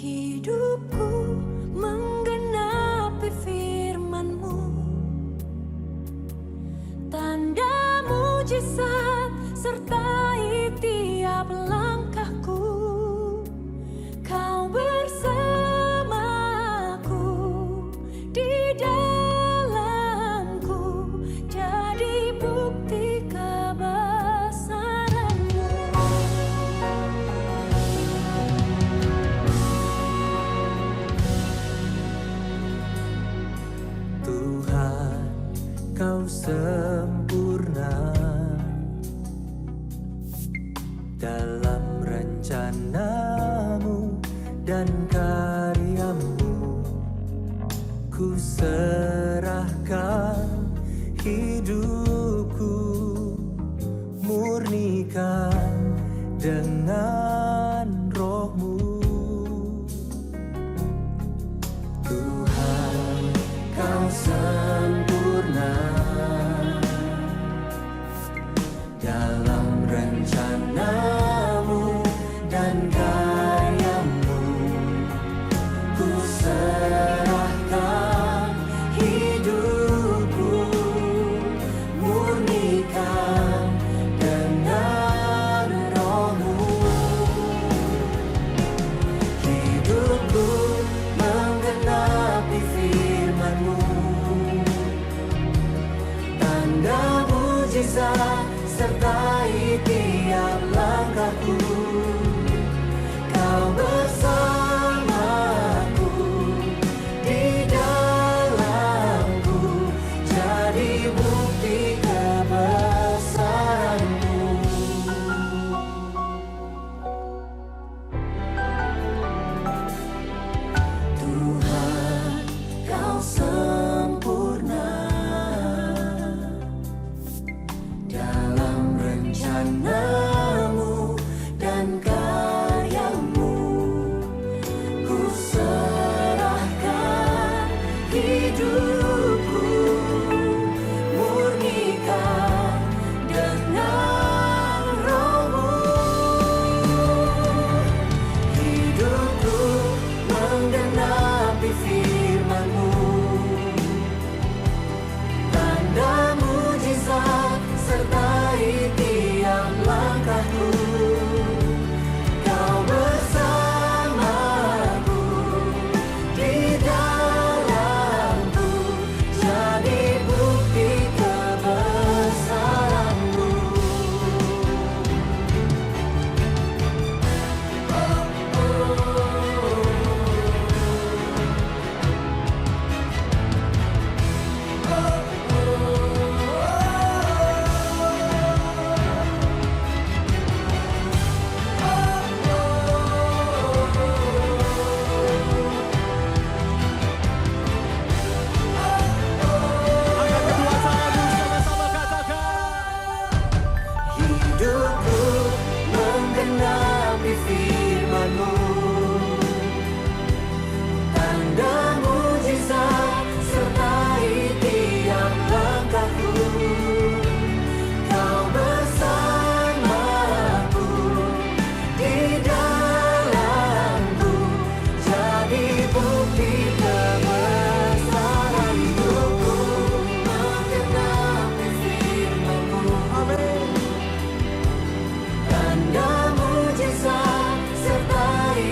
Hidupku menggenapi firman-Mu, tanda mujizat sertai tiap langkahku. Kau bersamaku di dalamku, jadi bukti kebesaran-Mu. Tuhan, Kau sempurna dalam rencana-Mu dan karya-Mu. Ku serahkan hidupku, murnikan dengan Roh-Mu. Tuhan, Kau sempurna dalam rencana-Mu dan karya-Mu. Ku serahkan hidupku, murnikan dengan Roh-Mu. Hidupku menggenapi firman-Mu, tanda mujizat sertai tiap langkahku. Kau bersamaku di dalamku, jadi bukti kebesaran-Mu. Tuhan, Kau sempurna dalam rencana-Mu dan karya-Mu. Ku serahkan hidupku, murnikan dengan Roh-Mu. Hidupku menggenapi firman-Mu, tanda mujizat sertai tiap langkahku. Kau bersamaku di dalamku, jadi bukti kebesaran-Mu. Hidupku menggenapi firman-Mu, tanda mujizat sertai tiap langkahku. Kau bersamaku di dalamku, jadi bukti kebesaran-Mu. Menggenapi firman-Mu, amin. Tanda mujizat sertai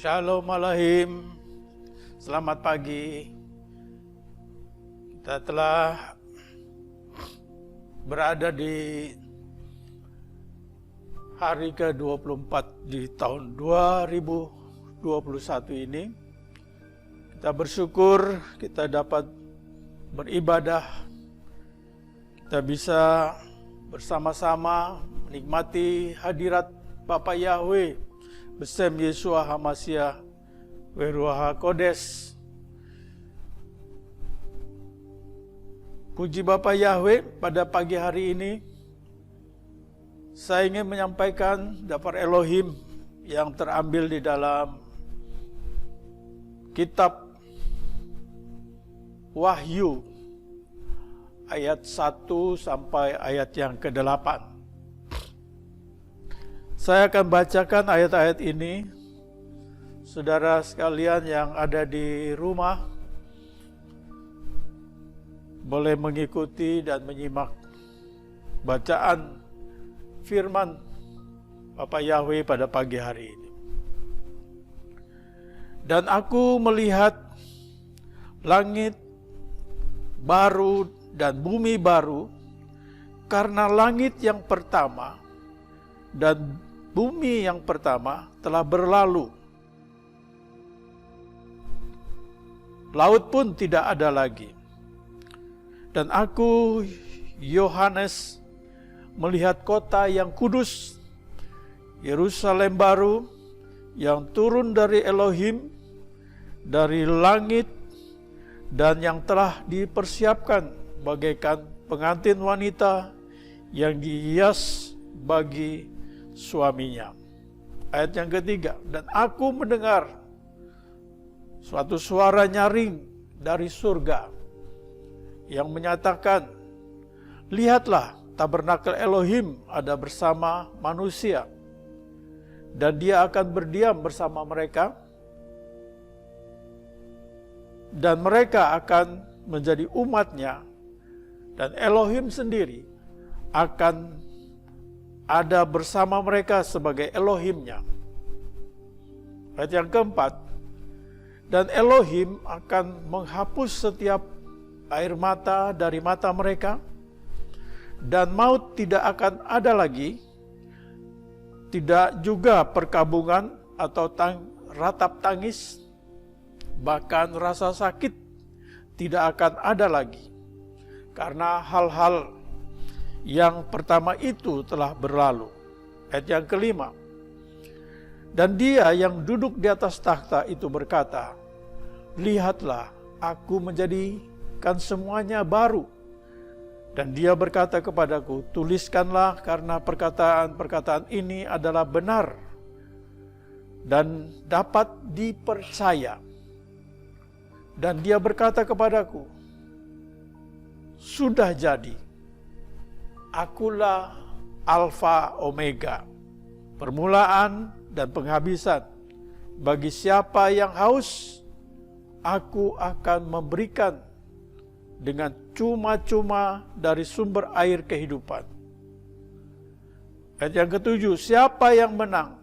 Shalom Alahim, selamat pagi. Kita telah berada di hari ke-24 di tahun 2021 ini. Kita bersyukur kita dapat beribadah, kita bisa bersama-sama menikmati hadirat Bapa Yahweh, Besem Yeshua HaMashiach, Weruah HaKodes. Puji Bapa Yahweh, pada pagi hari ini saya ingin menyampaikan daftar Elohim yang terambil di dalam kitab Wahyu ayat 1 sampai ayat yang ke-8. Saya akan bacakan ayat-ayat ini. Saudara sekalian yang ada di rumah boleh mengikuti dan menyimak bacaan firman Bapa Yahweh pada pagi hari ini. Dan aku melihat langit baru dan bumi baru, karena langit yang pertama dan bumi yang pertama telah berlalu. Laut pun tidak ada lagi. Dan aku, Yohanes, melihat kota yang kudus, Yerusalem baru, yang turun dari Elohim, dari langit, dan yang telah dipersiapkan bagaikan pengantin wanita yang dihias bagi suaminya. Ayat yang ketiga, dan aku mendengar suatu suara nyaring dari surga yang menyatakan, lihatlah, tabernakel Elohim ada bersama manusia, dan dia akan berdiam bersama mereka, dan mereka akan menjadi umatnya, dan Elohim sendiri akan ada bersama mereka sebagai Elohimnya. Ayat yang keempat, dan Elohim akan menghapus setiap air mata dari mata mereka, dan maut tidak akan ada lagi, tidak juga perkabungan atau ratap tangis, bahkan rasa sakit tidak akan ada lagi, karena hal-hal yang pertama itu telah berlalu. Ayat yang kelima, dan dia yang duduk di atas takhta itu berkata, lihatlah, aku menjadikan semuanya baru. Dan dia berkata kepadaku, tuliskanlah, karena perkataan-perkataan ini adalah benar dan dapat dipercaya. Dan dia berkata kepadaku, sudah jadi, akulah Alfa Omega, permulaan dan penghabisan. Bagi siapa yang haus, aku akan memberikan dengan cuma-cuma dari sumber air kehidupan. Ayat yang ketujuh, siapa yang menang,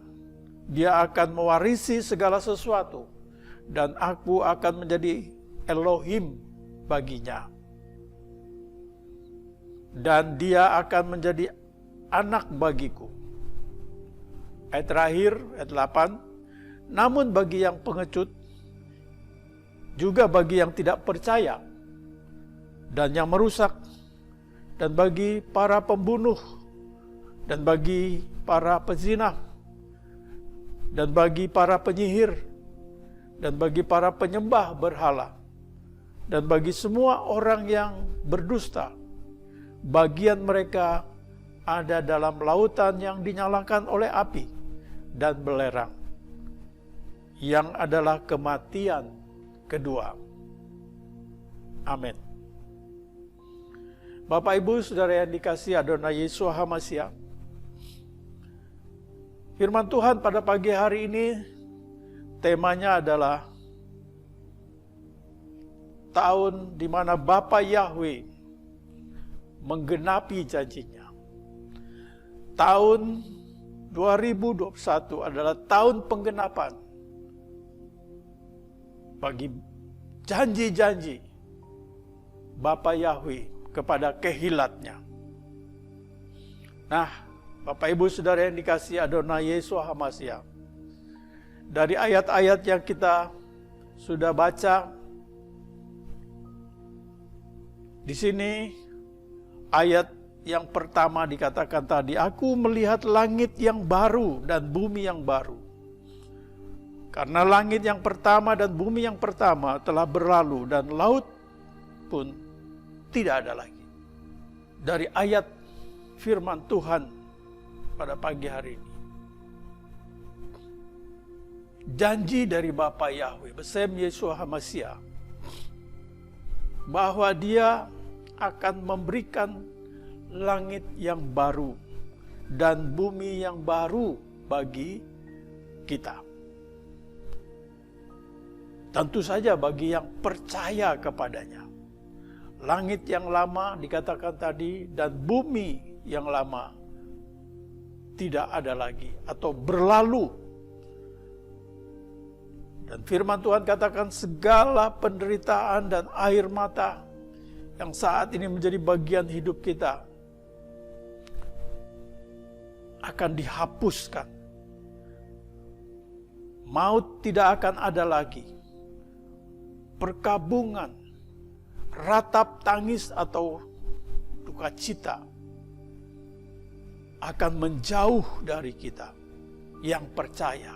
dia akan mewarisi segala sesuatu, dan aku akan menjadi Elohim baginya. Dan dia akan menjadi anak bagiku. Ayat terakhir, ayat 8, namun bagi yang pengecut, juga bagi yang tidak percaya, dan yang merusak, dan bagi para pembunuh, dan bagi para pezina, dan bagi para penyihir, dan bagi para penyembah berhala, dan bagi semua orang yang berdusta, bagian mereka ada dalam lautan yang dinyalakan oleh api dan belerang, yang adalah kematian kedua. Amin. Bapak Ibu Saudara yang dikasihi Adonai Yeshua HaMashiach, firman Tuhan pada pagi hari ini temanya adalah tahun di mana Bapa Yahweh menggenapi janjinya. Tahun 2021 adalah tahun penggenapan bagi janji-janji Bapa Yahweh kepada kehilatnya. Nah, Bapak Ibu Saudara yang dikasihi Adonai Yeshua HaMashiach, dari ayat-ayat yang kita sudah baca, di sini ayat yang pertama dikatakan tadi, aku melihat langit yang baru dan bumi yang baru. Karena langit yang pertama dan bumi yang pertama telah berlalu dan laut pun tidak ada lagi. Dari ayat firman Tuhan pada pagi hari ini, janji dari Bapa Yahweh Besem Yeshua HaMashiach bahwa Dia akan memberikan langit yang baru dan bumi yang baru bagi kita. Tentu saja bagi yang percaya kepadanya. Langit yang lama dikatakan tadi dan bumi yang lama tidak ada lagi atau berlalu. Dan firman Tuhan katakan segala penderitaan dan air mata yang saat ini menjadi bagian hidup kita akan dihapuskan. Maut tidak akan ada lagi. Perkabungan, ratap tangis atau duka cita akan menjauh dari kita yang percaya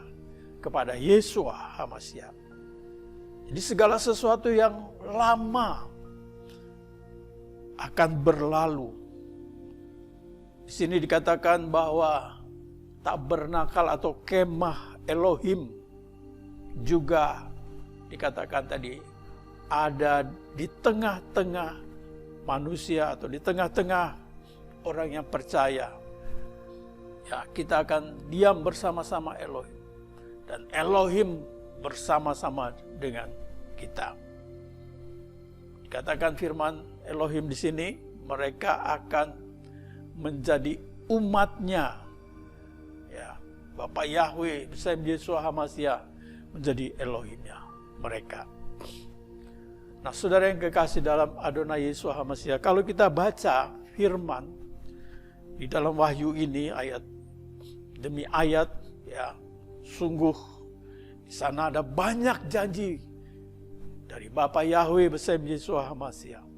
kepada Yeshua HaMashiach. Jadi segala sesuatu yang lama akan berlalu. Di sini dikatakan bahwa tabernakal atau kemah Elohim juga dikatakan tadi ada di tengah-tengah manusia atau di tengah-tengah orang yang percaya. Ya, kita akan diam bersama-sama Elohim dan Elohim bersama-sama dengan kita. Dikatakan firman Elohim di sini, mereka akan menjadi umatnya. Ya, Bapa Yahweh Besem Yeshua HaMashiach menjadi Elohimnya mereka. Nah, saudara yang kekasih dalam Adonai Yeshua HaMashiach, kalau kita baca firman di dalam Wahyu ini ayat demi ayat, ya, sungguh di sana ada banyak janji dari Bapa Yahweh Besem Yeshua HaMashiach.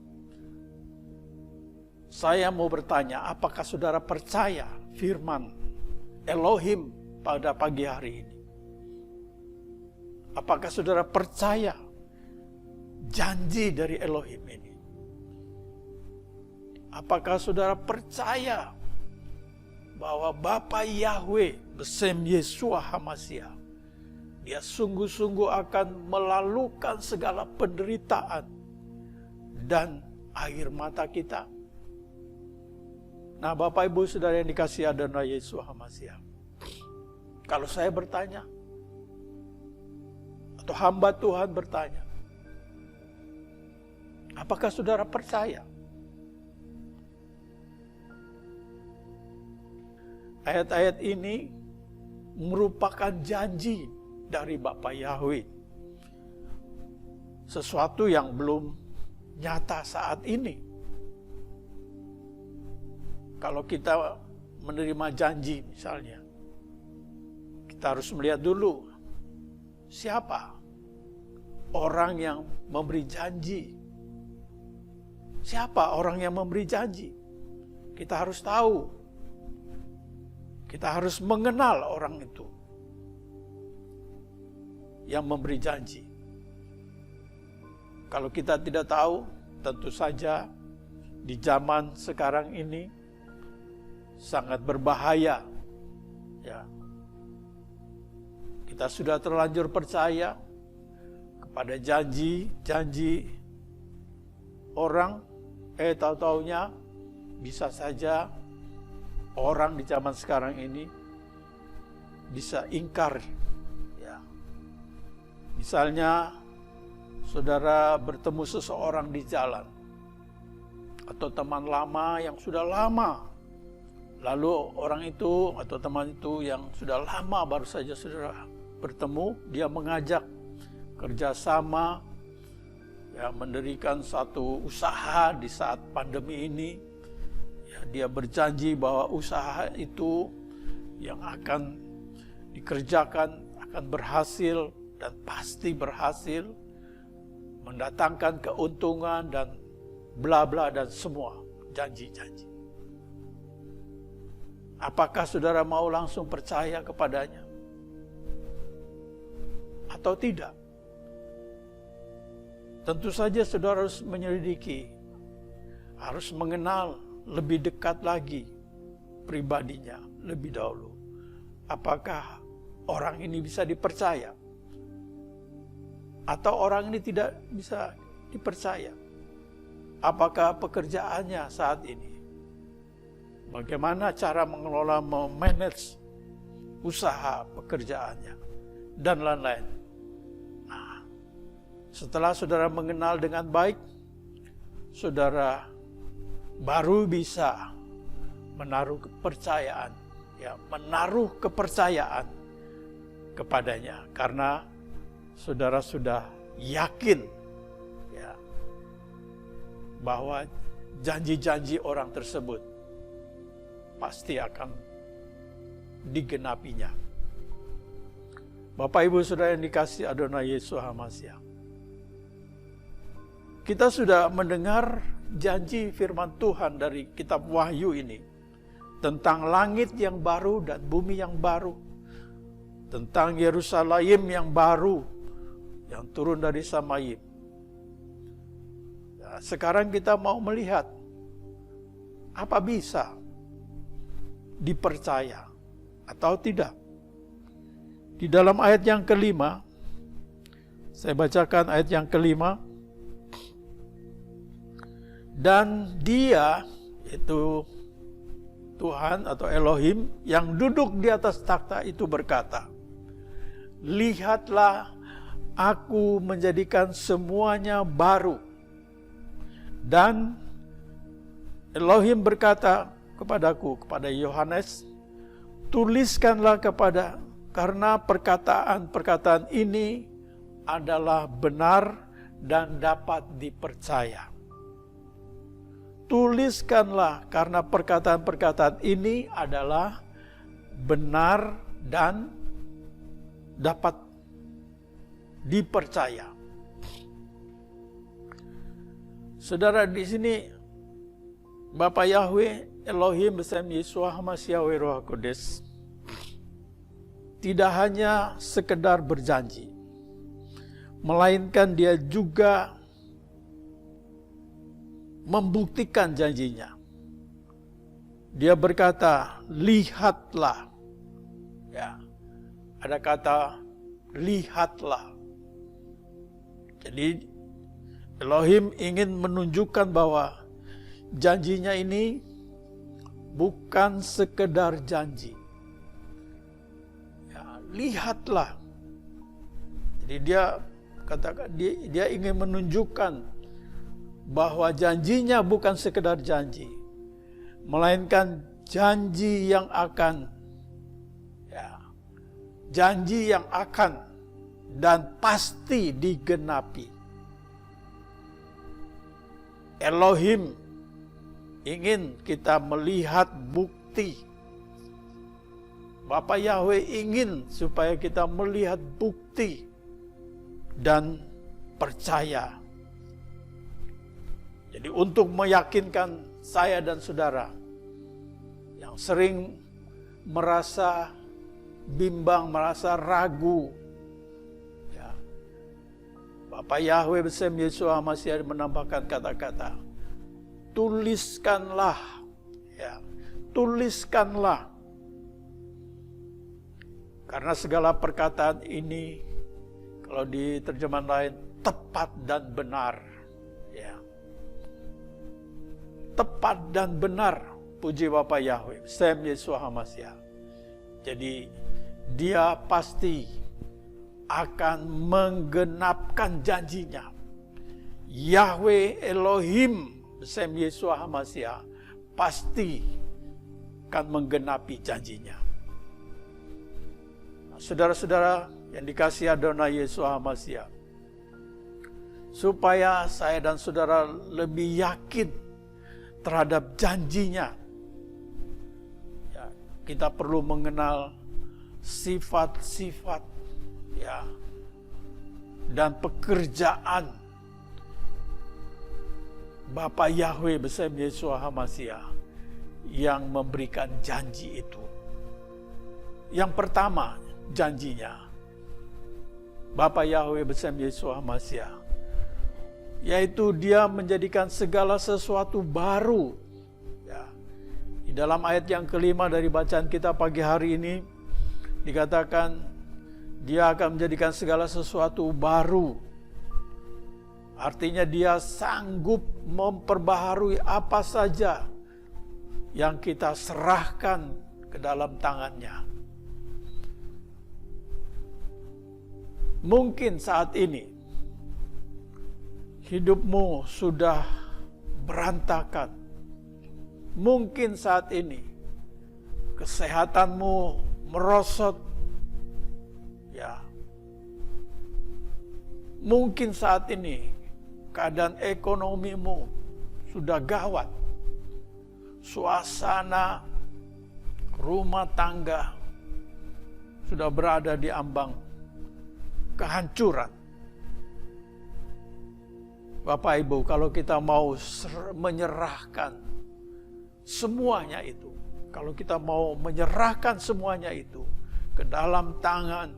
Saya mau bertanya, apakah saudara percaya firman Elohim pada pagi hari ini? Apakah saudara percaya janji dari Elohim ini? Apakah saudara percaya bahwa Bapa Yahweh Besem Yeshua HaMashiach, Dia sungguh-sungguh akan melalukan segala penderitaan dan air mata kita? Nah, Bapak Ibu Saudara yang dikasihi Adonai Yeshua HaMashiach, kalau saya bertanya atau hamba Tuhan bertanya, apakah saudara percaya? Ayat-ayat ini merupakan janji dari Bapa Yahweh. Sesuatu yang belum nyata saat ini. Kalau kita menerima janji misalnya, kita harus melihat dulu siapa orang yang memberi janji. Siapa orang yang memberi janji? Kita harus tahu. Kita harus mengenal orang itu yang memberi janji. Kalau kita tidak tahu, tentu saja di zaman sekarang ini sangat berbahaya. Ya. Kita sudah terlanjur percaya kepada janji-janji orang, tahu-taunya bisa saja orang di zaman sekarang ini bisa ingkar. Ya. Misalnya, saudara bertemu seseorang di jalan, atau teman lama yang sudah lama, lalu orang itu atau teman itu yang sudah lama baru saja saudara bertemu, dia mengajak kerjasama, ya, mendirikan satu usaha di saat pandemi ini. Ya, dia berjanji bahwa usaha itu yang akan dikerjakan akan berhasil dan pasti berhasil, mendatangkan keuntungan dan bla bla dan semua janji-janji. Apakah saudara mau langsung percaya kepadanya atau tidak? Tentu saja saudara harus menyelidiki, harus mengenal lebih dekat lagi pribadinya lebih dahulu. Apakah orang ini bisa dipercaya atau orang ini tidak bisa dipercaya? Apakah pekerjaannya saat ini? Bagaimana cara mengelola, memanage usaha pekerjaannya dan lain-lain. Nah, setelah saudara mengenal dengan baik, saudara baru bisa menaruh kepercayaan, ya, menaruh kepercayaan kepadanya, karena saudara sudah yakin, ya, bahwa janji-janji orang tersebut pasti akan digenapinya. Bapak Ibu Saudara yang dikasihi Adonai Yesus HaMashiach, kita sudah mendengar janji firman Tuhan dari kitab Wahyu ini tentang langit yang baru dan bumi yang baru, tentang Yerusalem yang baru yang turun dari Samayim. Ya, sekarang kita mau melihat apa bisa dipercaya atau tidak. Di dalam ayat yang kelima, saya bacakan ayat yang kelima. Dan dia, itu Tuhan atau Elohim yang duduk di atas takhta itu berkata, lihatlah, aku menjadikan semuanya baru. Dan Elohim berkata kepadaku, kepada Yohanes, tuliskanlah karena perkataan-perkataan ini adalah benar dan dapat dipercaya. Tuliskanlah karena perkataan-perkataan ini adalah benar dan dapat dipercaya. Saudara, di sini Bapa Yahweh Elohim bersama Yeshua HaMashiach Roh Kudus tidak hanya sekedar berjanji, melainkan dia juga membuktikan janjinya. Dia berkata, lihatlah. Ya, ada kata lihatlah. Jadi Elohim ingin menunjukkan bahwa janjinya ini bukan sekedar janji. Ya, lihatlah. Jadi dia katakan, dia ingin menunjukkan bahwa janjinya bukan sekedar janji, melainkan janji yang akan, ya, janji yang akan dan pasti digenapi. Elohim ingin kita melihat bukti. Bapa Yahweh ingin supaya kita melihat bukti dan percaya. Jadi untuk meyakinkan saya dan saudara yang sering merasa bimbang, merasa ragu, ya, Bapa Yahweh bersama Yesus HaMashiach menambahkan kata-kata, tuliskanlah, ya, tuliskanlah. Karena segala perkataan ini, kalau di terjemahan lain, tepat dan benar. Ya. Tepat dan benar, puji Bapa Yahweh, Sam Yesus HaMashiach. Jadi dia pasti akan menggenapkan janjinya. Yahweh Elohim, Sam Yesus HaMashiach, pasti akan menggenapi janjinya. Nah, saudara-saudara yang dikasihi Adonai Yesus HaMashiach, supaya saya dan saudara lebih yakin terhadap janjinya. Ya, kita perlu mengenal sifat-sifat ya dan pekerjaan Bapa Yahweh beserta Yeshua HaMashiach yang memberikan janji itu. Yang pertama janjinya Bapa Yahweh beserta Yeshua HaMashiach, yaitu Dia menjadikan segala sesuatu baru. Ya. Di dalam ayat yang kelima dari bacaan kita pagi hari ini dikatakan Dia akan menjadikan segala sesuatu baru. Artinya Dia sanggup memperbaharui apa saja yang kita serahkan ke dalam tangan-Nya. Mungkin saat ini hidupmu sudah berantakan. Mungkin saat ini kesehatanmu merosot. Ya. Mungkin saat ini keadaan ekonomimu sudah gawat. Suasana rumah tangga sudah berada di ambang kehancuran. Bapak Ibu, kalau kita mau menyerahkan semuanya itu, kalau kita mau menyerahkan semuanya itu ke dalam tangan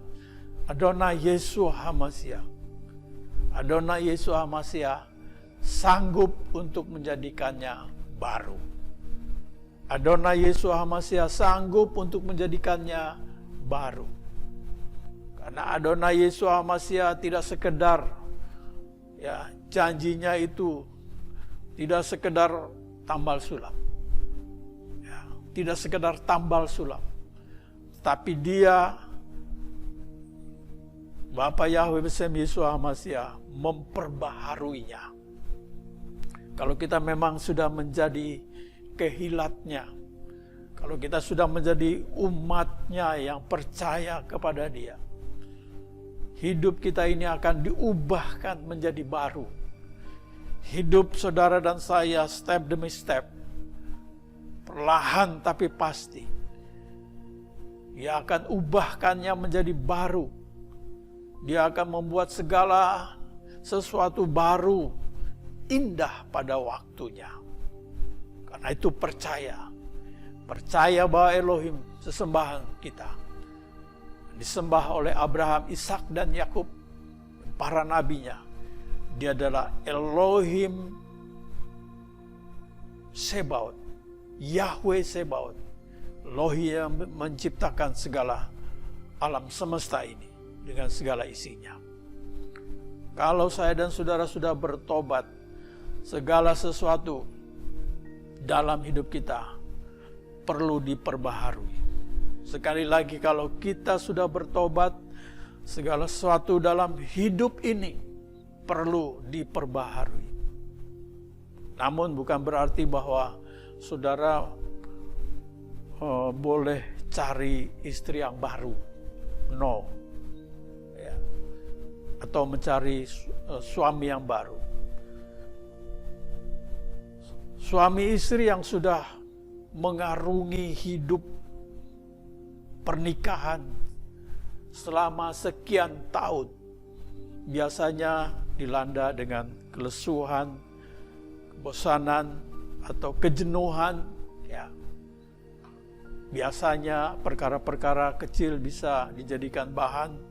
Adonai Yeshua HaMashiach, Adonai Yeshua HaMashiach sanggup untuk menjadikannya baru. Adonai Yeshua HaMashiach sanggup untuk menjadikannya baru. Karena Adonai Yeshua HaMashiach tidak sekedar ya janjinya itu tidak sekedar tambal sulam. Ya, tidak sekedar tambal sulam. Tapi Dia Bapa Yahweh beserta Yeshua HaMashiach memperbaharuinya. Kalau kita memang sudah menjadi kehilatnya, kalau kita sudah menjadi umatnya yang percaya kepada Dia, hidup kita ini akan diubahkan menjadi baru. Hidup saudara dan saya step demi step, perlahan tapi pasti, Dia akan ubahkannya menjadi baru. Dia akan membuat segala sesuatu baru, indah pada waktunya. Karena itu percaya bahwa Elohim sesembahan kita disembah oleh Abraham, Ishak dan Yakub, para nabinya. Dia adalah Elohim Sebaot, Yahweh Sebaot, Elohim yang menciptakan segala alam semesta ini dengan segala isinya. Kalau saya dan saudara sudah bertobat, segala sesuatu dalam hidup kita perlu diperbaharui. Sekali lagi, kalau kita sudah bertobat, segala sesuatu dalam hidup ini perlu diperbaharui. Namun bukan berarti bahwa saudara boleh cari istri yang baru. No. Atau mencari suami yang baru. Suami istri yang sudah mengarungi hidup pernikahan selama sekian tahun biasanya dilanda dengan kelesuhan, kebosanan, atau kejenuhan. Ya. Biasanya perkara-perkara kecil bisa dijadikan bahan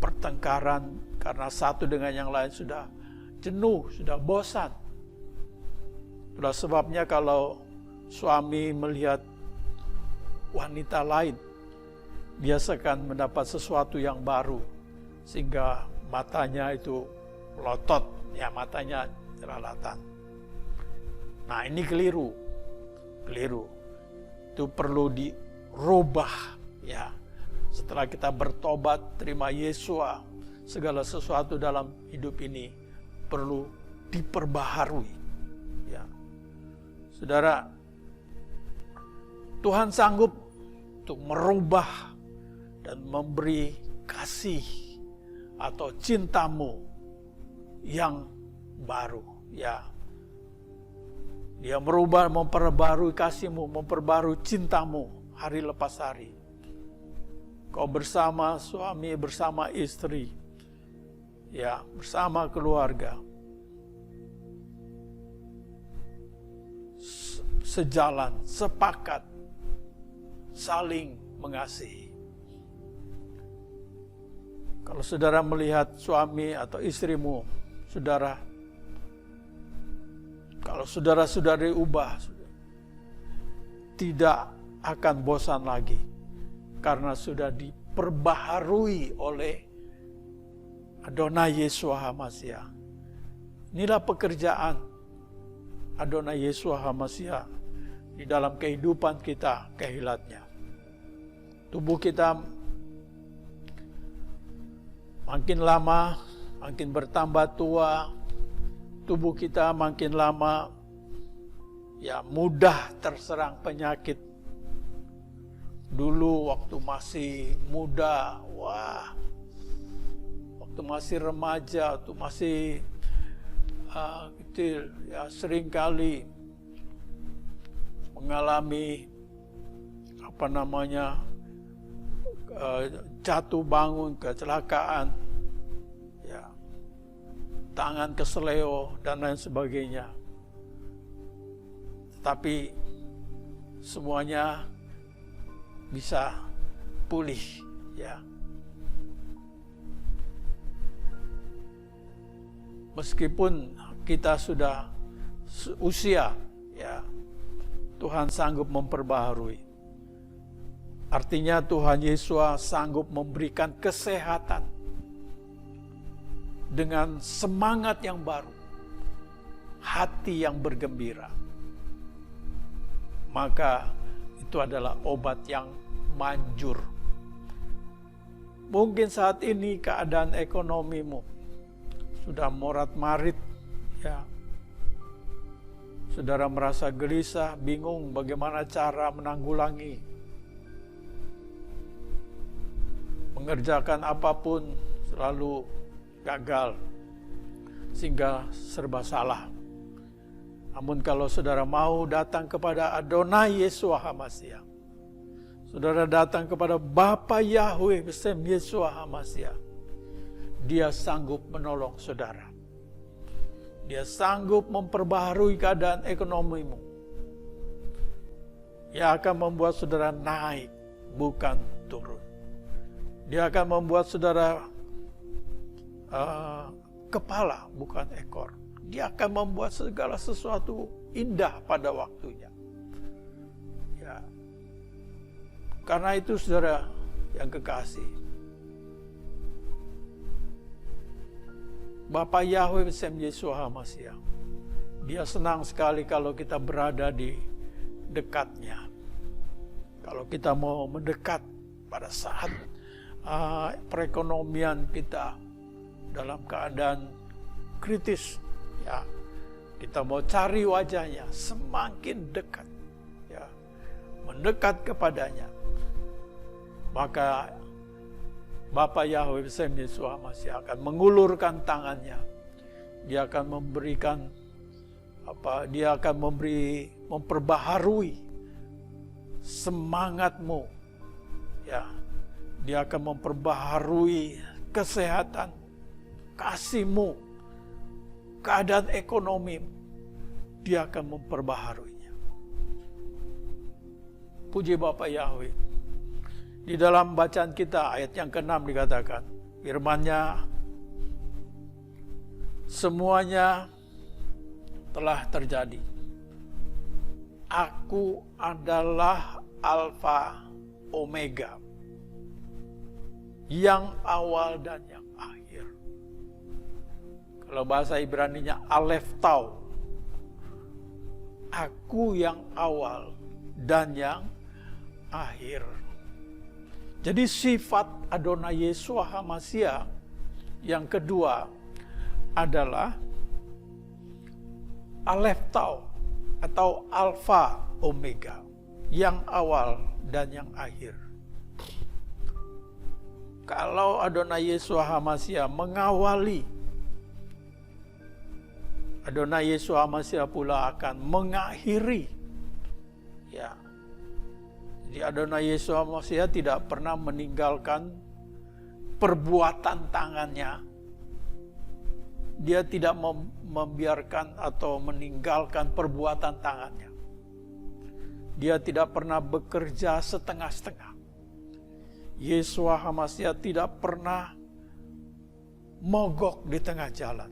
pertengkaran karena satu dengan yang lain sudah jenuh, sudah bosan. Itulah sebabnya kalau suami melihat wanita lain, biasakan mendapat sesuatu yang baru, sehingga matanya itu melotot, ya matanya jelalatan. Nah, ini keliru. Itu perlu dirubah, ya. Setelah kita bertobat, terima Yeshua, segala sesuatu dalam hidup ini perlu diperbaharui. Ya. Saudara, Tuhan sanggup untuk merubah dan memberi kasih atau cintamu yang baru, ya. Dia merubah, memperbarui kasih-Mu, memperbarui cinta-Mu hari lepas hari. Kau bersama suami, bersama istri, ya, bersama keluarga, sejalan, sepakat, saling mengasihi. Kalau saudara melihat suami atau istrimu, saudara, kalau saudara-saudari ubah, tidak akan bosan lagi, karena sudah diperbaharui oleh Adonai Yeshua HaMashiach. Inilah pekerjaan Adonai Yeshua HaMashiach di dalam kehidupan kita, kehilatnya. Tubuh kita makin lama, makin bertambah tua, tubuh kita makin lama, ya, mudah terserang penyakit. Dulu waktu masih muda, wah, waktu masih remaja, waktu masih kecil, ya, seringkali mengalami jatuh bangun, kecelakaan, ya, tangan kesleo dan lain sebagainya. Tapi semuanya bisa pulih, ya. Meskipun kita sudah usia, ya, Tuhan sanggup memperbaharui. Artinya Tuhan Yesus sanggup memberikan kesehatan dengan semangat yang baru, hati yang bergembira. Maka itu adalah obat yang manjur. Mungkin saat ini keadaan ekonomimu sudah morat-marit, ya. Saudara merasa gelisah, bingung bagaimana cara menanggulangi. Mengerjakan apapun selalu gagal, sehingga serba salah. Namun kalau saudara mau datang kepada Adonai Yeshua HaMashiach, saudara datang kepada Bapa Yahweh Besem Yeshua HaMashiach, Dia sanggup menolong saudara. Dia sanggup memperbaharui keadaan ekonomimu. Dia akan membuat saudara naik, bukan turun. Dia akan membuat saudara kepala, bukan ekor. Dia akan membuat segala sesuatu indah pada waktunya. Ya. Karena itu saudara yang kekasih, Bapa Yahweh Besem Yeshua HaMashiach, Dia senang sekali kalau kita berada di dekatnya. Kalau kita mau mendekat pada saat perekonomian kita dalam keadaan kritis, ya, kita mau cari wajahnya, semakin dekat, ya, mendekat kepadanya, maka Bapa Yahweh Besem Yeshua HaMashiach akan mengulurkan tangannya. Dia akan memberikan Dia akan memperbaharui semangatmu, ya. Dia akan memperbaharui kesehatan, kasihmu, keadaan ekonomi. Dia akan memperbaharuinya. Puji Bapa Yahweh. Di dalam bacaan kita ayat yang ke-6 dikatakan, firman-Nya, semuanya telah terjadi. Aku adalah Alfa Omega, yang awal dan yang akhir. Kalau bahasa Ibrani-nya Alef Tau, aku yang awal dan yang akhir. Jadi sifat Adonai Yeshua HaMashiach yang kedua adalah Alef Tau atau Alfa Omega, yang awal dan yang akhir. Kalau Adonai Yeshua HaMashiach mengawali Adonai Yesus HaMasiah pula akan mengakhiri. Ya. Jadi Adonai Yesus HaMasiah tidak pernah meninggalkan perbuatan tangannya. Dia tidak membiarkan atau meninggalkan perbuatan tangannya. Dia tidak pernah bekerja setengah-setengah. Yesus HaMasiah tidak pernah mogok di tengah jalan.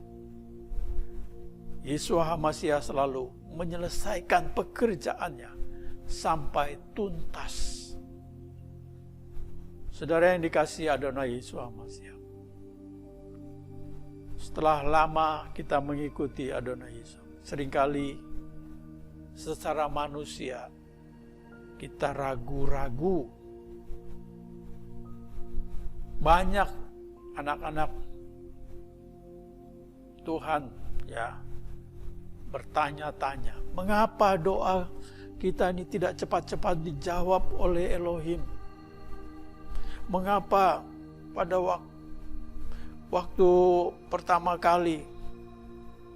Yesus HaMasiah selalu menyelesaikan pekerjaannya sampai tuntas. Saudara yang dikasihi Adonai Yesus HaMasiah, setelah lama kita mengikuti Adonai Yesus, seringkali secara manusia kita ragu-ragu. Banyak anak-anak Tuhan ya bertanya-tanya, mengapa doa kita ini tidak cepat-cepat dijawab oleh Elohim? Mengapa pada waktu pertama kali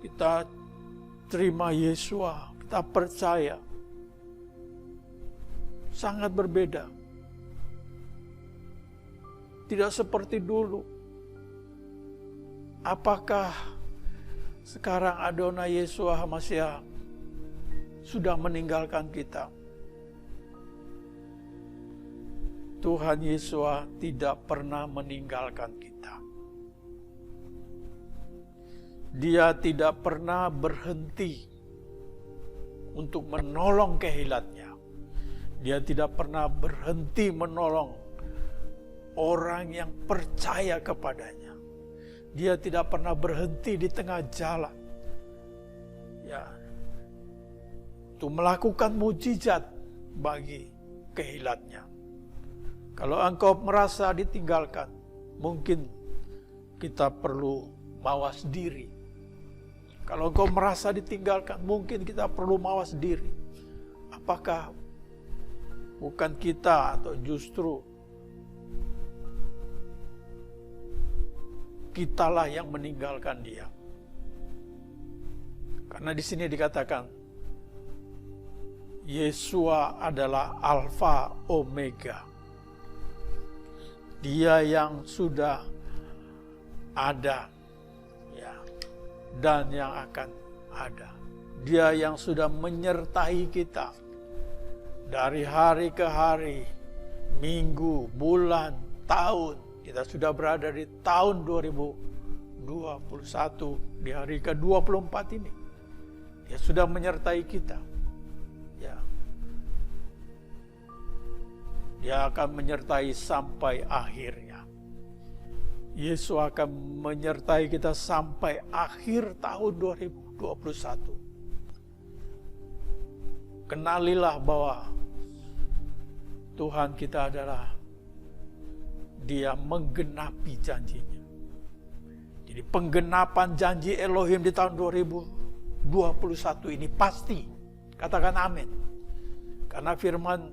kita terima Yesua, kita percaya, sangat berbeda. Tidak seperti dulu. Apakah sekarang Adonai Yesus HaMasiah sudah meninggalkan kita? Tuhan Yesus tidak pernah meninggalkan kita. Dia tidak pernah berhenti untuk menolong kehilatnya. Dia tidak pernah berhenti menolong orang yang percaya kepadanya. Dia tidak pernah berhenti di tengah jalan. Ya, untuk melakukan mujizat bagi kehilatnya. Kalau engkau merasa ditinggalkan, mungkin kita perlu mawas diri. Kalau engkau merasa ditinggalkan, mungkin kita perlu mawas diri. Apakah bukan kita atau justru kitalah yang meninggalkan dia? Karena di sini dikatakan Yesua adalah Alfa Omega. Dia yang sudah ada ya, dan yang akan ada. Dia yang sudah menyertai kita dari hari ke hari, minggu, bulan, tahun. Kita sudah berada di tahun 2021, di hari ke-24 ini. Dia sudah menyertai kita. Ya. Dia akan menyertai sampai akhirnya. Yesus akan menyertai kita sampai akhir tahun 2021. Kenalilah bahwa Tuhan kita adalah Dia menggenapi janjinya. Jadi penggenapan janji Elohim di tahun 2021 ini pasti. Katakan amin. Karena firman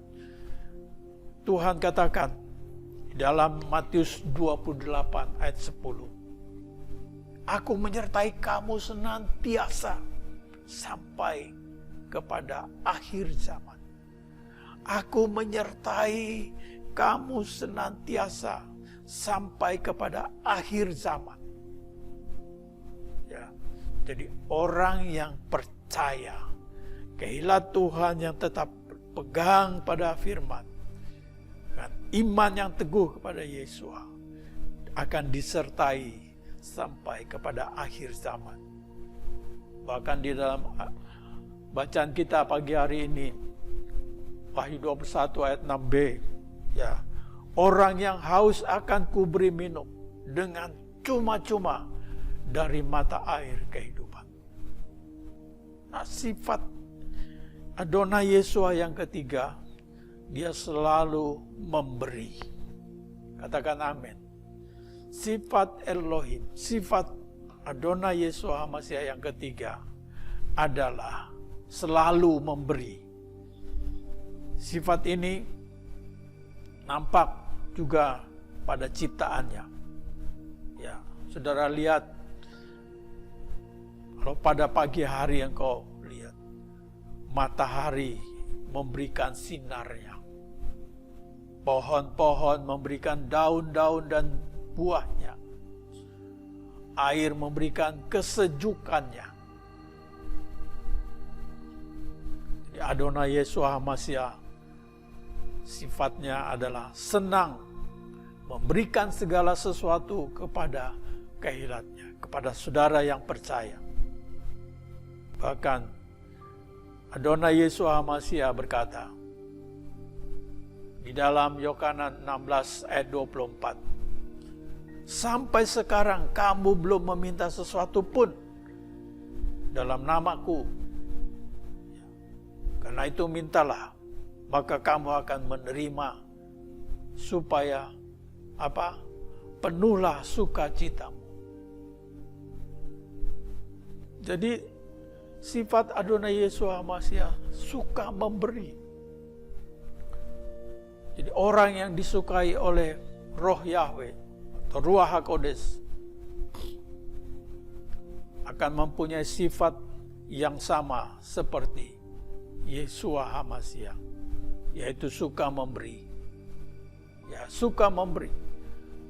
Tuhan katakan dalam Matius 28 ayat 10. Aku menyertai kamu senantiasa sampai kepada akhir zaman. Aku menyertai kamu senantiasa sampai kepada akhir zaman. Ya, jadi orang yang percaya, kehilat Tuhan yang tetap berpegang pada firman, dan iman yang teguh kepada Yesus akan disertai sampai kepada akhir zaman. Bahkan di dalam bacaan kita pagi hari ini, Wahyu 21 ayat 6b, ya, orang yang haus akan kuberi minum dengan cuma-cuma dari mata air kehidupan. Nah, sifat Adonai Yesus yang ketiga, dia selalu memberi. Katakan amin. Sifat Elohim, sifat Adonai Yesus HaMasiah yang ketiga adalah selalu memberi. Sifat ini nampak juga pada ciptaannya. Ya, saudara lihat Kalau pada pagi hari engkau lihat matahari memberikan sinarnya, pohon-pohon memberikan daun-daun dan buahnya, air memberikan kesejukannya. Jadi Adonai Yesus HaMashiach sifatnya adalah senang memberikan segala sesuatu kepada kehilatnya, kepada saudara yang percaya. Bahkan Adonai Yesus HaMashiach berkata di dalam Yohanes 16 ayat 24, sampai sekarang kamu belum meminta sesuatu pun dalam namaku. Karena itu mintalah, maka kamu akan menerima, supaya apa? Penuhlah sukacitamu. Jadi sifat Adonai Yesus HaMashiach suka memberi. Jadi orang yang disukai oleh Roh Yahweh atau Ruach HaKodes akan mempunyai sifat yang sama seperti Yesus HaMashiach, yaitu suka memberi. Ya, suka memberi.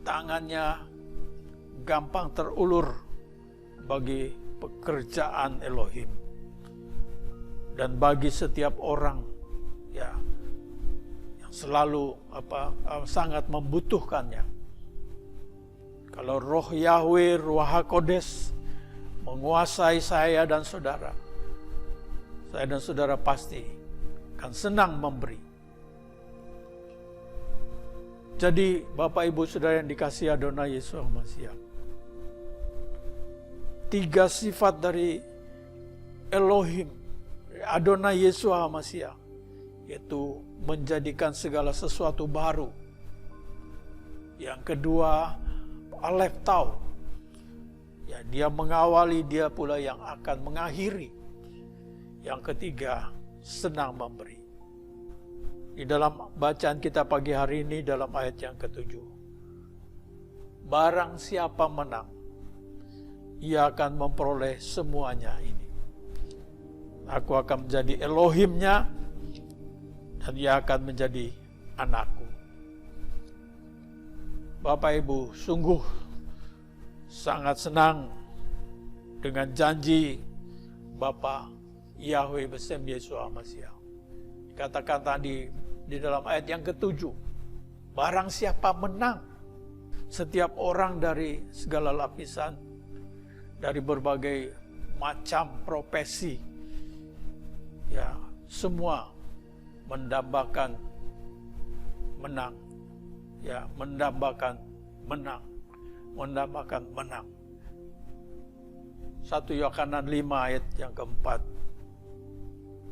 Tangannya gampang terulur bagi pekerjaan Elohim dan bagi setiap orang ya yang selalu sangat membutuhkannya. Kalau Roh Yahweh, Ruach HaKodes menguasai saya dan saudara pasti akan senang memberi. Jadi Bapak Ibu Saudara yang dikasihi Adonai Yesus HaMashiach, 3 sifat dari Elohim, Adonai Yesus HaMashiach, yaitu menjadikan segala sesuatu baru. Yang kedua, Alef Tau, ya, dia mengawali, dia pula yang akan mengakhiri. Yang ketiga, senang memberi. Di dalam bacaan kita pagi hari ini dalam ayat yang ke-7, barang siapa menang, ia akan memperoleh semuanya ini. Aku akan menjadi Elohimnya dan ia akan menjadi anakku. Bapak Ibu, sungguh sangat senang dengan janji Bapa Yahweh Besem Yesus HaMashiach. Dikatakan tadi di dalam ayat yang ke-7, barang siapa menang, setiap orang dari segala lapisan, dari berbagai macam profesi, ya, semua mendambakan menang, ya, mendambakan menang. 1 Yohanes 5 ayat yang ke-4,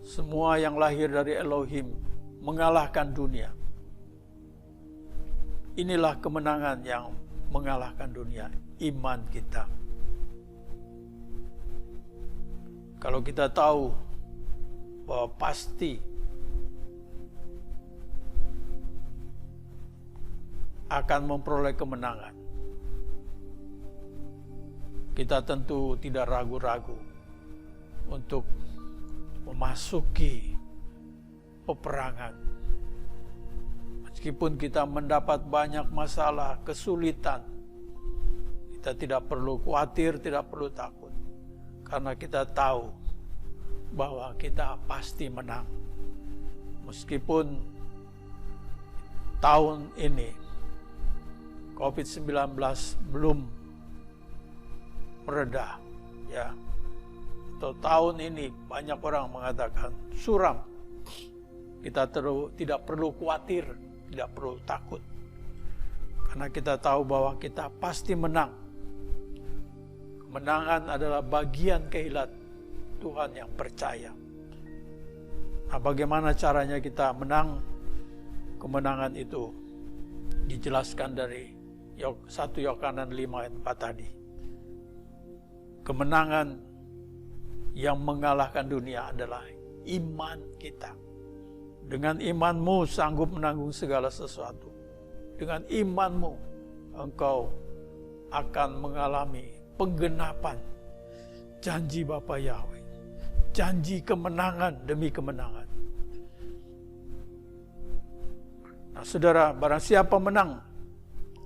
semua yang lahir dari Elohim mengalahkan dunia. Inilah kemenangan yang mengalahkan dunia, iman kita. Kalau kita tahu bahwa pasti akan memperoleh kemenangan, kita tentu tidak ragu-ragu untuk memasuki peperangan. Meskipun kita mendapat banyak masalah, kesulitan, kita tidak perlu khawatir, tidak perlu takut. Karena kita tahu bahwa kita pasti menang. Meskipun tahun ini COVID-19 belum mereda, ya. Atau tahun ini banyak orang mengatakan suram. Kita tidak perlu khawatir, tidak perlu takut. Karena kita tahu bahwa kita pasti menang. Kemenangan adalah bagian kehilat Tuhan yang percaya. Nah, bagaimana caranya kita menang? Kemenangan itu dijelaskan dari 1 Yohanes 5 ayat 4 tadi. Kemenangan yang mengalahkan dunia adalah iman kita. Dengan imanmu sanggup menanggung segala sesuatu. Dengan imanmu engkau akan mengalami penggenapan janji Bapa Yahweh, janji kemenangan demi kemenangan. Nah, saudara, barang siapa menang,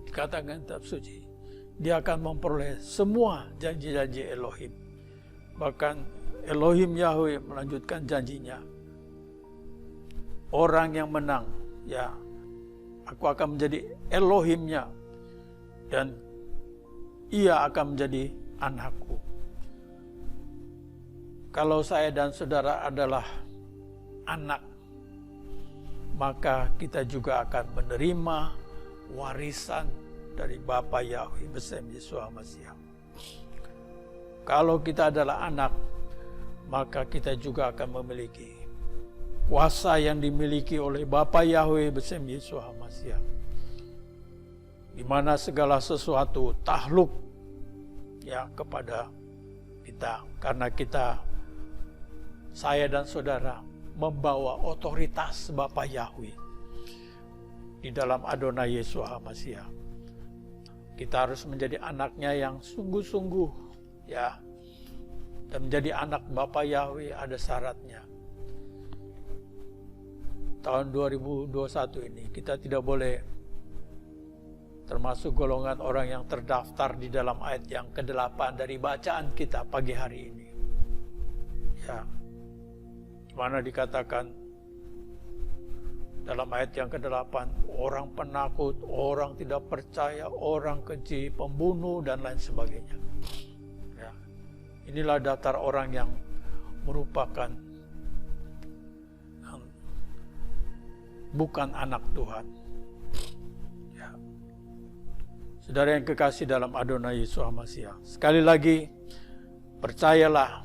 dikatakan kitab suci, dia akan memperoleh semua janji-janji Elohim. Bahkan Elohim Yahweh melanjutkan janjinya. Orang yang menang, ya, aku akan menjadi Elohimnya, dan ia akan menjadi anakku. Kalau saya dan saudara adalah anak, maka kita juga akan menerima warisan dari Bapa Yahweh beserta Yesus Masiah. Kalau kita adalah anak, maka kita juga akan memiliki kuasa yang dimiliki oleh Bapa Yahweh beserta Yesus Masiah, di mana segala sesuatu takluk ya kepada kita, karena saya dan saudara membawa otoritas Bapa Yahweh di dalam Adonai Yesus Masiah. Kita harus menjadi anaknya yang sungguh-sungguh, ya. Dan menjadi anak Bapa Yahweh ada syaratnya. Tahun 2021 ini kita tidak boleh termasuk golongan orang yang terdaftar di dalam ayat yang ke-8 dari bacaan kita pagi hari ini. Ya. Di mana dikatakan dalam ayat yang ke-8, orang penakut, orang tidak percaya, orang keji, pembunuh, dan lain sebagainya. Ya. Inilah daftar orang yang merupakan bukan anak Tuhan. Ya. Saudara yang kekasih dalam Adonai Yesus Masiah, sekali lagi percayalah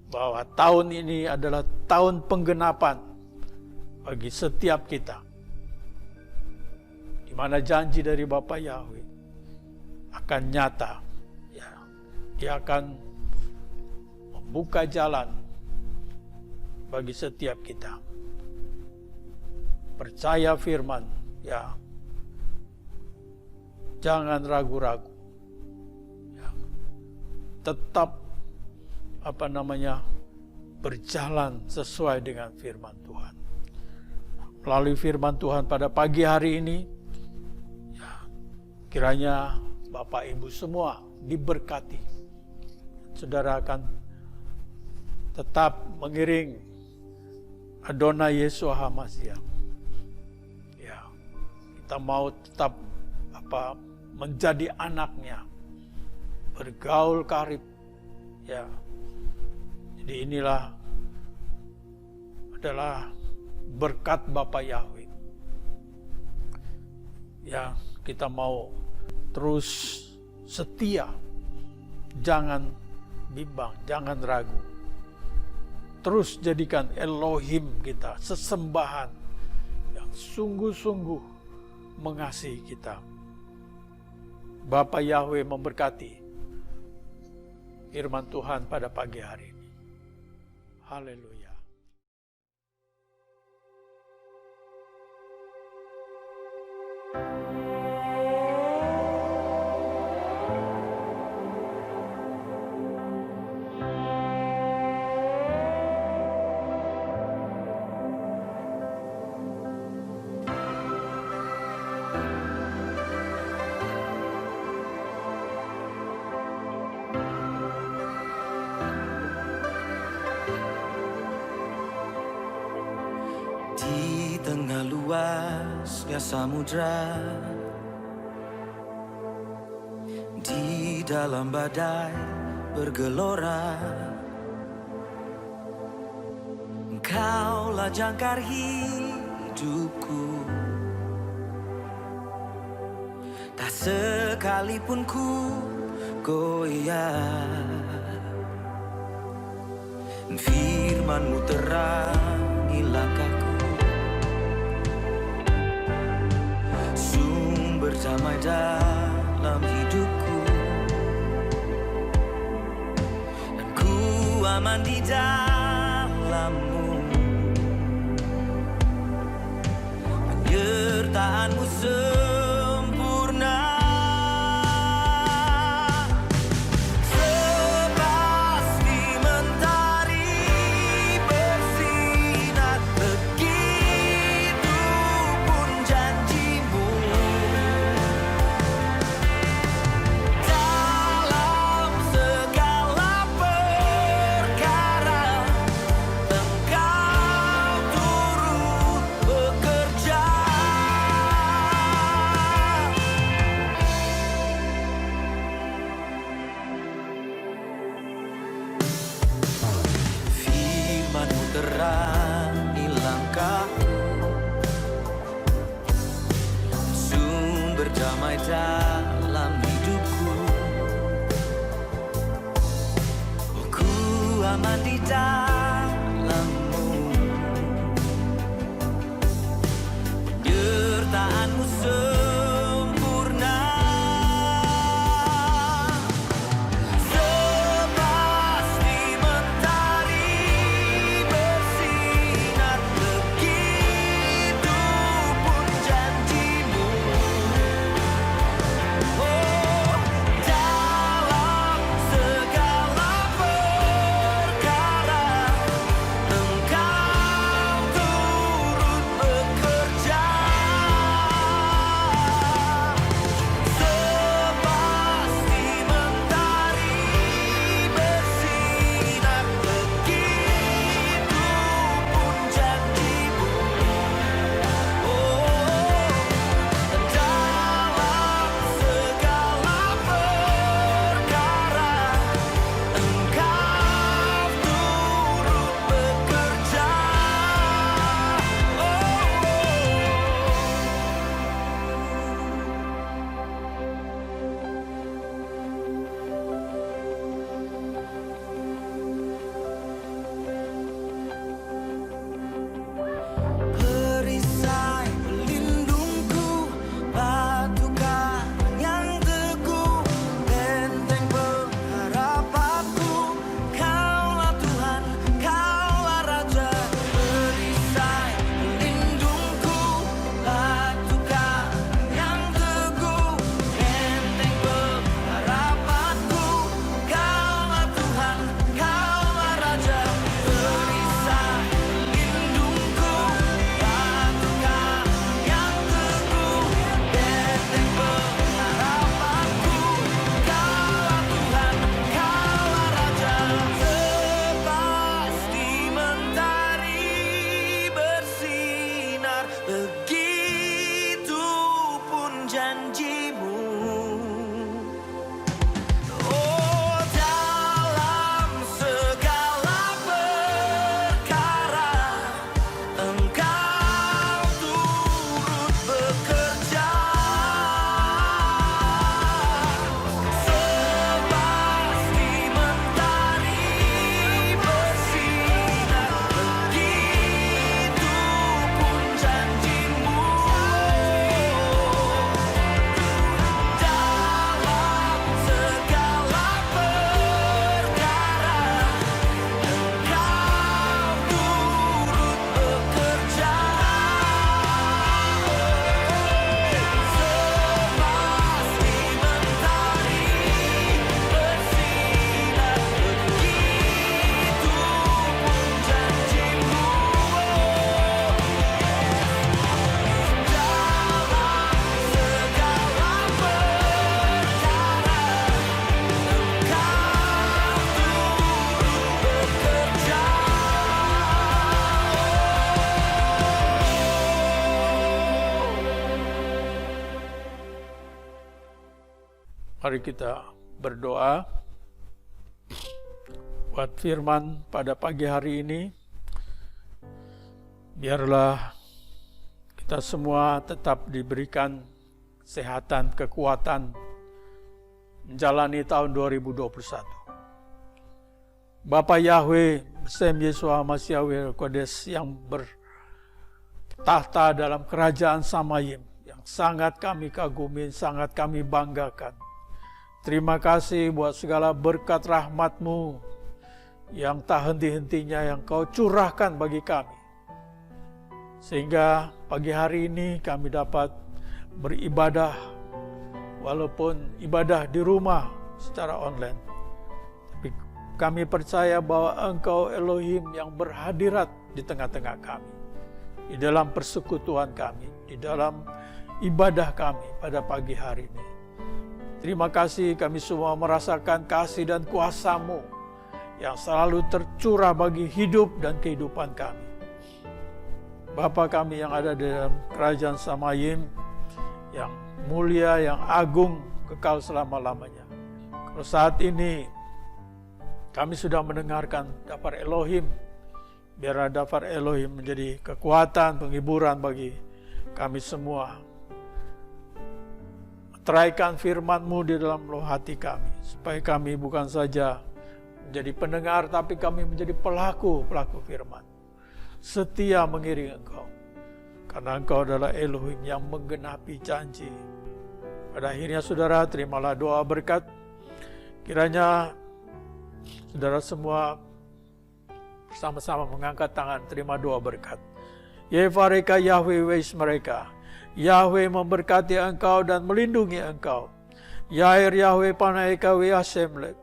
bahwa tahun ini adalah tahun penggenapan bagi setiap kita, di mana janji dari Bapa Yahweh akan nyata. Ya, Dia akan membuka jalan bagi setiap kita. Percaya firman, ya, jangan ragu-ragu. Ya, tetap berjalan sesuai dengan firman Tuhan. Melalui firman Tuhan pada pagi hari ini, ya, kiranya Bapak Ibu semua diberkati. Saudara akan tetap mengiring Adonai Yesus Masiah. Ya, kita mau tetap menjadi anaknya, bergaul karib. Ya, jadi inilah adalah berkat Bapa Yahweh. Ya, kita mau terus setia, jangan bimbang, jangan ragu. Terus jadikan Elohim kita sesembahan yang sungguh-sungguh mengasihi kita. Bapa Yahweh memberkati firman Tuhan pada pagi hari ini. Haleluya. Di tengah luasnya samudra, di dalam badai bergelora, Engkaulah jangkar hidupku. Tak sekalipun ku goyah, firman-Mu terangi langkahku, berdamai dalam hidupku, dan ku aman di dalam-Mu. Penyertaan-Mu sempurna, sebagai dalammu, penyertaanmu sempurna. Sepasti mentari bersinar, begitu pun janjimu. Oh, dalam segala perkara Engkau turut bekerja. Sepasti mentari bersinar, begitu pun janjimu. Oh, dalam segala perkara Engkau turut bekerja. Perisai pelindungku, batu karang yang teguh, benteng pengharapanku. Kaulah Tuhan, Kaulah Raja. Perisai pelindungku, batu karang yang teguh, benteng pengharapanku. Kaulah Tuhan, Kaulah Raja. Perisai pelindungku, batu karang yang teguh, benteng pengharapanku. Kaulah Tuhan, Kaulah Raja. Sepasti mentari bersinar, begitu pun janjimu. Oh, dalam segala perkara Engkau turut bekerja. Sepasti mentari bersinar, begitu pun janjimu. Dalam segala perkara Engkau turut bekerja. Sepasti mentari bersinar, begitu pun janjimu. Dalam segala perkara Engkau turut bekerja. Mari kita berdoa buat firman pada pagi hari ini. Biarlah kita semua tetap diberikan kesehatan, kekuatan menjalani tahun 2021. Bapa Yahweh, Besem Yeshua Mashiach Yahweh Kodes yang bertahta dalam kerajaan Samayim, yang sangat kami kagumi, sangat kami banggakan. Terima kasih buat segala berkat rahmat-Mu yang tak henti-hentinya yang Kau curahkan bagi kami. Sehingga pagi hari ini kami dapat beribadah, walaupun ibadah di rumah secara online. Tapi kami percaya bahwa Engkau Elohim yang berhadirat di tengah-tengah kami, di dalam persekutuan kami, di dalam ibadah kami pada pagi hari ini. Terima kasih kami semua merasakan kasih dan kuasa-Mu yang selalu tercurah bagi hidup dan kehidupan kami. Bapa kami yang ada di dalam kerajaan Samayim, yang mulia, yang agung, kekal selama-lamanya. Kalau saat ini kami sudah mendengarkan Dafar Elohim, biarlah Dafar Elohim menjadi kekuatan, penghiburan bagi kami semua. Teraikan firman-Mu di dalam roh hati kami, supaya kami bukan saja menjadi pendengar, tapi kami menjadi pelaku firman. Setia mengiringi Engkau. Karena Engkau adalah Elohim yang menggenapi janji. Pada akhirnya saudara, terimalah doa berkat. Kiranya saudara semua bersama-sama mengangkat tangan, terima doa berkat. Yevareka Yahweh weis mereka. Yahweh memberkati engkau dan melindungi engkau. Yair Yahweh panaeka weasemlek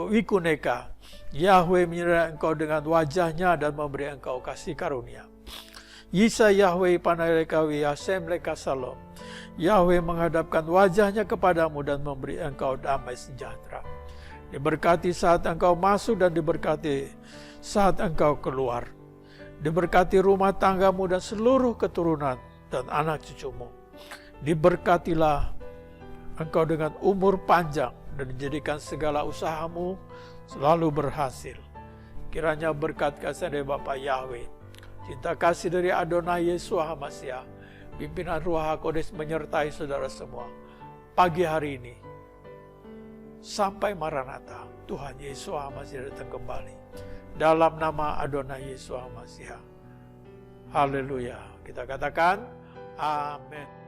wikuneka. Yahweh menyertai engkau dengan wajahnya dan memberi engkau kasih karunia. Yisa Yahweh panaeka weasemlek kasalom. Yahweh menghadapkan wajahnya kepadamu dan memberi engkau damai sejahtera. Diberkati saat engkau masuk dan diberkati saat engkau keluar. Diberkati rumah tanggamu dan seluruh keturunan dan anak cucumu. Diberkatilah engkau dengan umur panjang dan dijadikan segala usahamu selalu berhasil. Kiranya berkat kasih dari Bapa Yahweh, cinta kasih dari Adonai Yesus HaMasiah, pimpinan Ruach HaKodes menyertai saudara semua pagi hari ini. Sampai Maranatha, Tuhan Yesus HaMasiah datang kembali. Dalam nama Adonai Yesus HaMasiah. Haleluya. Kita katakan, amin.